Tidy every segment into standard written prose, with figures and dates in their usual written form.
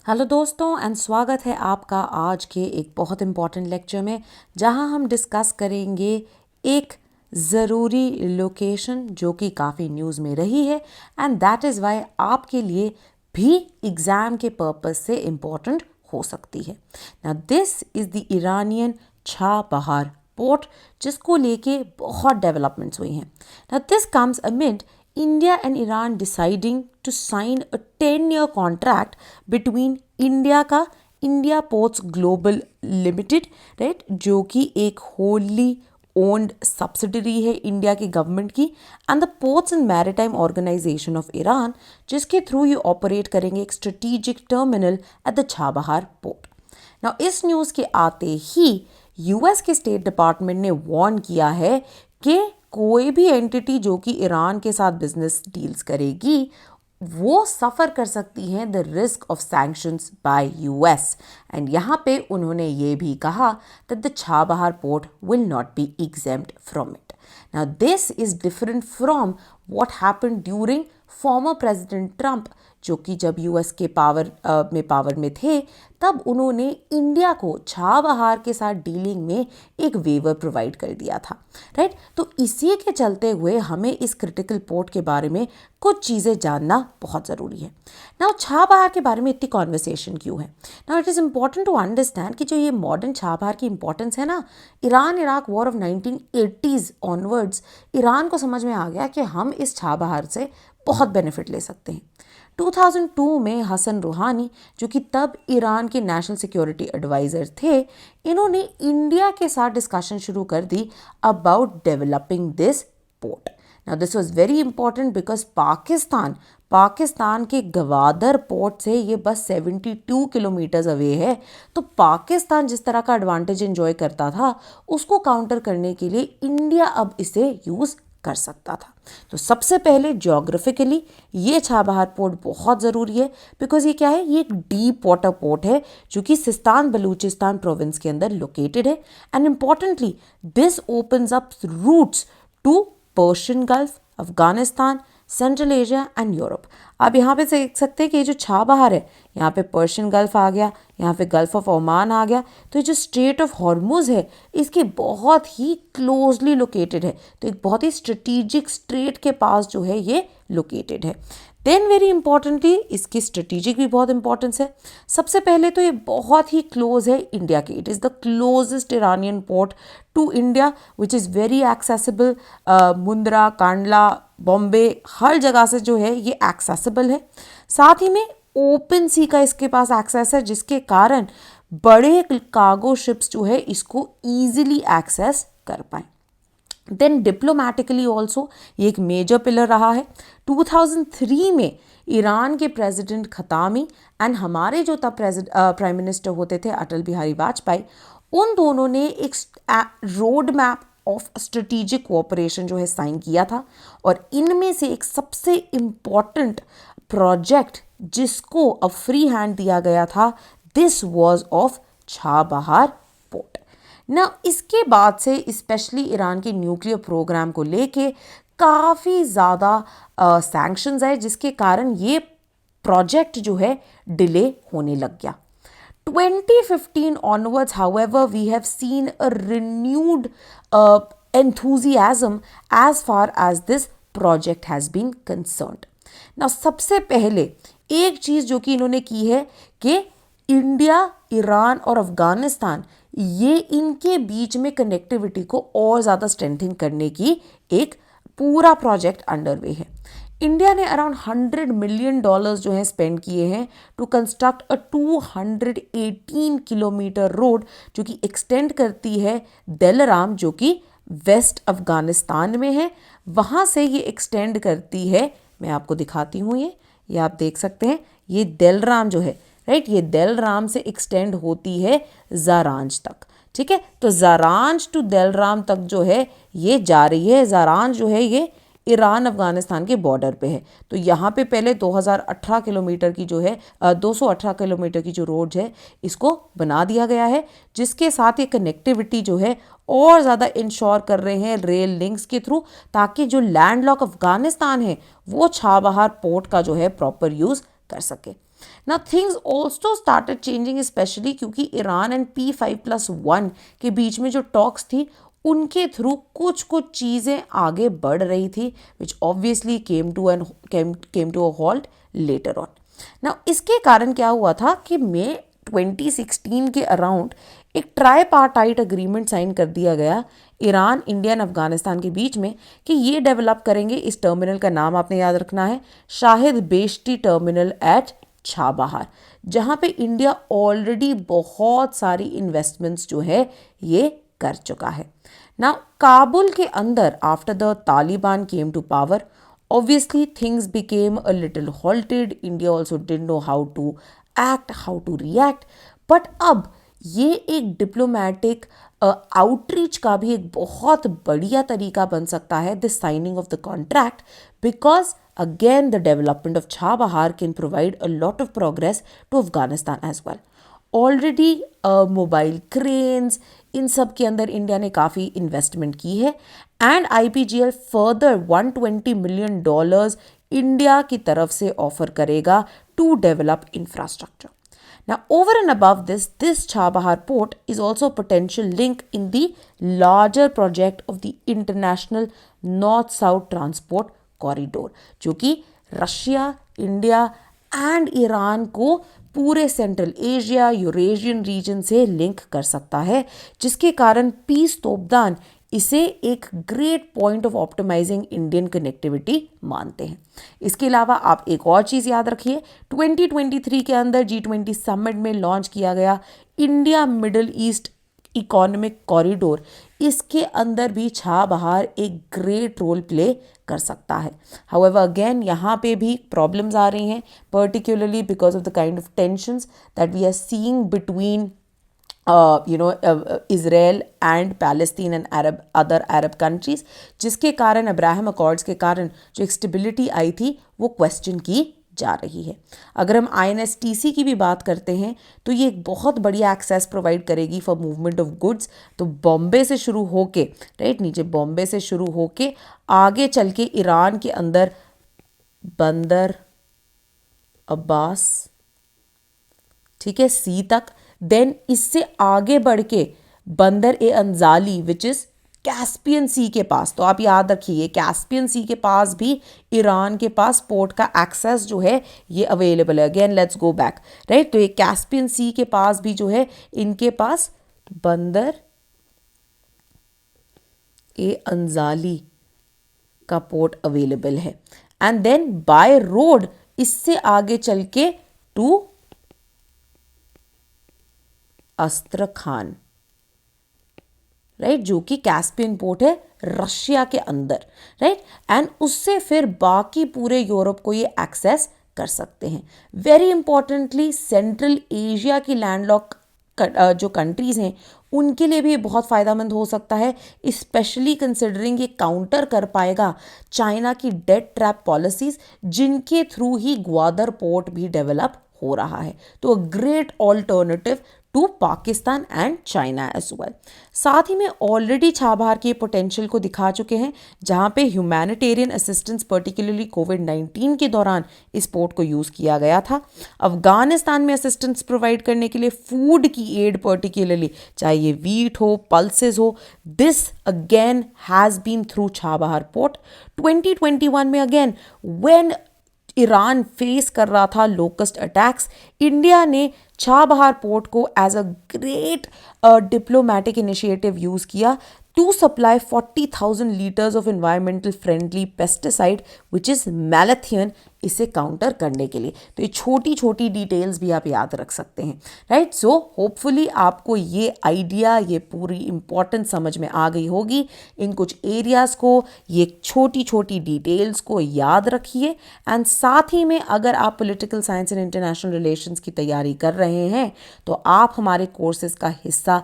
Hello दोस्तों and स्वागत है आपका आज के एक बहुत इम्पॉर्टेंट लेक्चर में, जहां हम डिस्कस करेंगे एक ज़रूरी लोकेशन जो कि काफ़ी न्यूज़ में रही है एंड दैट इज़ वाई आपके लिए भी एग्ज़ाम के पर्पस से इम्पॉर्टेंट हो सकती है। ना this is the Iranian Chabahar port, जिसको लेके बहुत डेवलपमेंट्स हुई हैं। ना this comes amid India and Iran deciding to sign a 10-year contract between India का India Ports Global Limited, right, जो कि एक wholly owned subsidiary है इंडिया की गवर्नमेंट की, and the ports and maritime organization of Iran, जिसके through ये operate करेंगे एक strategic terminal at the Chabahar port. Now इस न्यूज़ के आते ही यूएस के स्टेट डिपार्टमेंट ने वार्न किया है कि कोई भी एंटिटी जो कि ईरान के साथ बिजनेस डील्स करेगी वो सफ़र कर सकती हैं the risk of sanctions by US. And यहाँ पे उन्होंने ये भी कहा that the Chabahar port will not be exempt from it. Now this is different from what happened during former president Trump, जो कि जब यूएस के पावर में थे तब उन्होंने इंडिया को छाबहार के साथ डीलिंग में एक वेवर प्रोवाइड कर दिया था, राइट। तो इसी के चलते हुए हमें इस क्रिटिकल पोर्ट के बारे में कुछ चीज़ें जानना बहुत ज़रूरी है। नाउ छाबहार के बारे में इतनी कॉन्वर्सेशन क्यों है? Now it is important to understand कि जो ये मॉडर्न छाबहार की इंपॉर्टेंस है ना, Iran Iraq war of 1980s onwards Iran को समझ में आ गया कि हम इस छाबहार से बहुत बेनिफिट ले सकते हैं। 2002 में हसन रूहानी, जो कि तब ईरान के नेशनल सिक्योरिटी एडवाइज़र थे, इन्होंने इंडिया के साथ डिस्कशन शुरू कर दी about developing this port. Now this was very important because Pakistan के गवादर पोर्ट से ये बस 72 किलोमीटर्स अवे है। तो पाकिस्तान जिस तरह का एडवांटेज एंजॉय करता था उसको काउंटर करने के लिए इंडिया अब इसे यूज़ कर सकता था। तो सबसे पहले ज्योग्राफिकली ये छाबहार पोर्ट बहुत ज़रूरी है बिकॉज ये क्या है, ये एक डीप वाटर पोर्ट है जो कि सिस्तान बलूचिस्तान प्रोविंस के अंदर लोकेटेड है। And importantly this opens up routes to Persian Gulf, Afghanistan, Central Asia and Europe. आप यहाँ पे देख सकते हैं कि ये जो छाबहार है, यहाँ पे पर्शियन गल्फ आ गया, यहाँ पे गल्फ ऑफ ओमान आ गया। तो ये जो स्ट्रेट ऑफ हॉर्मुज है इसके बहुत ही क्लोजली लोकेटेड है, तो एक बहुत ही स्ट्रेटेजिक स्ट्रेट के पास जो है ये लोकेटेड है। देन वेरी इंपॉर्टेंटली इसकी स्ट्रेटेजिक भी बहुत इंपॉर्टेंस है। सबसे पहले तो ये बहुत ही क्लोज है इंडिया के, it is the closest Iranian port to India which is very accessible. Mundra, Kandla, Bombay, हर जगह से जो है ये एक्सेसिबल है। साथ ही में ओपन सी का इसके पास एक्सेस है, जिसके कारण बड़े कार्गो शिप्स जो है इसको ईजिली एक्सेस कर पाए। देन डिप्लोमेटिकली ऑल्सो ये एक मेजर पिलर रहा है। 2003 में ईरान के प्रेसिडेंट खतामी एंड हमारे जो तब प्राइम मिनिस्टर होते थे अटल बिहारी वाजपेयी, उन दोनों ने एक road map of strategic cooperation जो है साइन किया था। और इनमें से एक सबसे इम्पॉर्टेंट प्रोजेक्ट जिसको अब फ्री हैंड दिया गया था, this was of Chabahar port. ना इसके बाद से स्पेशली ईरान के न्यूक्लियर प्रोग्राम को लेके काफ़ी ज़्यादा सैंक्शंस आए, जिसके कारण ये प्रोजेक्ट जो है डिले होने लग गया। 2015 onwards, however, we have seen a renewed enthusiasm as far as this project has been concerned. Now, सबसे पहले एक चीज़ जो कि इन्होंने की है कि इंडिया, ईरान और अफगानिस्तान, ये इनके बीच में कनेक्टिविटी को और ज़्यादा स्ट्रेंथन करने की एक पूरा प्रोजेक्ट अंडरवे है। इंडिया ने अराउंड $100 मिलियन जो है स्पेंड किए हैं to construct a 218 kilometre road जो कि एक्सटेंड करती है दिलराम, जो कि वेस्ट अफगानिस्तान में है, वहाँ से ये एक्सटेंड करती है। मैं आपको दिखाती हूँ, ये आप देख सकते हैं, ये दिलराम जो है, राइट, ये दिलराम से एक्सटेंड होती है ज़ारांज तक। ठीक है, तो ज़ारांज टू दिलराम तक जो है ये जा रही है। ज़ारांज जो है ये ईरान अफगानिस्तान के बॉर्डर पे है। तो यहाँ पे पहले 2018 किलोमीटर की जो है 218 किलोमीटर की जो रोड है इसको बना दिया गया है, जिसके साथ ये कनेक्टिविटी जो है और ज़्यादा इंश्योर कर रहे हैं रेल लिंक्स के थ्रू, ताकि जो लैंड लॉक अफगानिस्तान है वो छाबहार पोर्ट का जो है प्रॉपर यूज़ कर सके। ना things also started changing specially क्योंकि ईरान एंड P5+1 के बीच में जो टॉक्स थी उनके थ्रू कुछ कुछ चीज़ें आगे बढ़ रही थी which obviously came to a halt later on. ना इसके कारण क्या हुआ था कि मई 2016 के अराउंड एक ट्राईपार्टाइट एग्रीमेंट साइन कर दिया गया ईरान, इंडिया एंड अफगानिस्तान के बीच में कि ये डेवलप करेंगे। इस टर्मिनल का नाम आपने याद रखना है, शाहिद बेश्ती टर्मिनल एट छाबहार, जहाँ पे इंडिया ऑलरेडी बहुत सारी इन्वेस्टमेंट्स जो है ये कर चुका है। ना काबुल के अंदर after the Taliban came to power, obviously things became a little halted. India also didn't know how to act, how to react. But अब ये एक डिप्लोमेटिक आउटरीच का भी एक बहुत बढ़िया तरीका बन सकता है, this signing off the contract, because again the development of Chabahar can provide a lot of progress to Afghanistan as well. Already mobile cranes इन सब के अंदर इंडिया ने काफ़ी इन्वेस्टमेंट की है and IPGL further $120 million India की तरफ से ऑफर करेगा to develop infrastructure. Now, over and above this, this Chabahar port is also a potential link in the larger project of the International North-South Transport Corridor, जो कि Russia, India and Iran को पूरे Central Asia, Eurasian region से link कर सकता है, जिसके कारण पीस तोपदान इसे एक great point of optimising Indian connectivity मानते हैं। इसके अलावा आप एक और चीज़ याद रखिए, 2023 के अंदर G20 समिट में लॉन्च किया गया India middle east economic corridor, इसके अंदर भी छाबहार एक ग्रेट रोल प्ले कर सकता है। हाउएवर अगेन यहाँ पे भी प्रॉब्लम्स आ रही हैं, particularly because of the kind of tensions that we are seeing between Israel and Palestine and other Arab countries, जिसके कारण अब्राहम अकॉर्ड्स के कारण जो एक स्टेबिलिटी आई थी वो क्वेश्चन की जा रही है। अगर हम INSTC की भी बात करते हैं तो ये एक बहुत बढ़िया एक्सेस प्रोवाइड करेगी फॉर मूवमेंट ऑफ गुड्स। तो बॉम्बे से शुरू होके, राइट, नीचे बॉम्बे से शुरू होके आगे चल के ईरान के अंदर बंदर अब्बास, ठीक है, सी तक, देन इससे आगे बढ़ के बंदर ए अंजाली विच इज कैस्पियन सी के पास। तो आप याद रखिए कैस्पियन सी के पास भी ईरान के पास पोर्ट का एक्सेस जो है ये अवेलेबल है। Again let's go back, right, तो ये कैस्पियन सी के पास भी जो है इनके पास बंदर ए अंजाली का पोर्ट अवेलेबल है एंड देन बाय रोड इससे आगे चल के टू अस्त्रखान, राइट, जो कि कैस्पियन पोर्ट है रशिया के अंदर, राइट, एंड उससे फिर बाकी पूरे यूरोप को ये एक्सेस कर सकते हैं। वेरी इंपॉर्टेंटली सेंट्रल एशिया की लैंडलॉक जो कंट्रीज हैं उनके लिए भी ये बहुत फ़ायदेमंद हो सकता है, स्पेशली कंसिडरिंग ये काउंटर कर पाएगा चाइना की डेट ट्रैप पॉलिसीज, जिनके थ्रू ही ग्वादर पोर्ट भी डेवलप हो रहा है। तो a great alternative to Pakistan and China as well. साथ ही में ऑलरेडी छाबहार के पोटेंशियल को दिखा चुके हैं, जहां पे ह्यूमैनिटेरियन असिस्टेंस पर्टिकुलरली कोविड-19 के दौरान इस पोर्ट को यूज़ किया गया था। अफगानिस्तान में असिस्टेंस प्रोवाइड करने के लिए फूड की एड पर्टिकुलरली, चाहे ये वीट हो, पल्सेस हो, this again has been through Chabahar port. 2021 में अगेन व्हेन ईरान फेस कर रहा था लोकस्ट अटैक्स, इंडिया ने छाबहार पोर्ट को as a great diplomatic initiative use किया to supply 40,000 litres of environmental friendly pesticide which is malathion, इसे counter करने के लिए। तो ये छोटी छोटी डिटेल्स भी आप याद रख सकते हैं, राइट। सो होपफुली आपको ये आइडिया, ये पूरी इंपॉर्टेंस समझ में आ गई होगी। इन कुछ एरियाज़ को, ये छोटी छोटी डिटेल्स को याद रखिए एंड साथ ही में अगर आप political science and international relations की तैयारी कर रहे हैं तो आप हमारे कोर्सेज का हिस्सा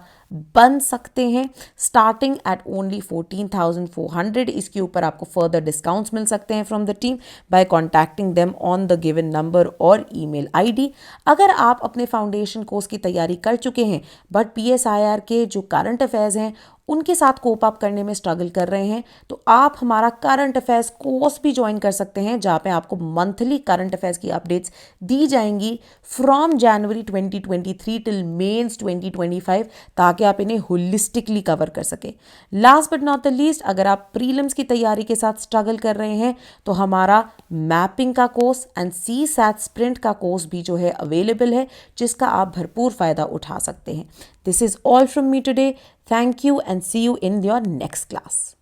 बन सकते हैं स्टार्टिंग एट ओनली 14,400। इसके ऊपर आपको फर्दर डिस्काउंट्स मिल सकते हैं from the team by contacting them on the given number और ईमेल आईडी। अगर आप अपने फाउंडेशन कोर्स की तैयारी कर चुके हैं बट PSIR के जो करंट अफेयर्स हैं उनके साथ कोप अप करने में स्ट्रगल कर रहे हैं तो आप हमारा करंट अफेयर्स कोर्स भी ज्वाइन कर सकते हैं, जहाँ पे आपको मंथली करंट अफेयर्स की अपडेट्स दी जाएंगी फ्रॉम जनवरी 2023 टिल मेंस 2025, ताकि आप इन्हें होलिस्टिकली कवर कर सकें। Last but not the least, अगर आप प्रीलिम्स की तैयारी के साथ स्ट्रगल कर रहे हैं तो हमारा मैपिंग का course and CSAT sprint का कोर्स भी जो है अवेलेबल है, जिसका आप भरपूर फ़ायदा उठा सकते हैं। This is all from me today. Thank you and see you in your next class.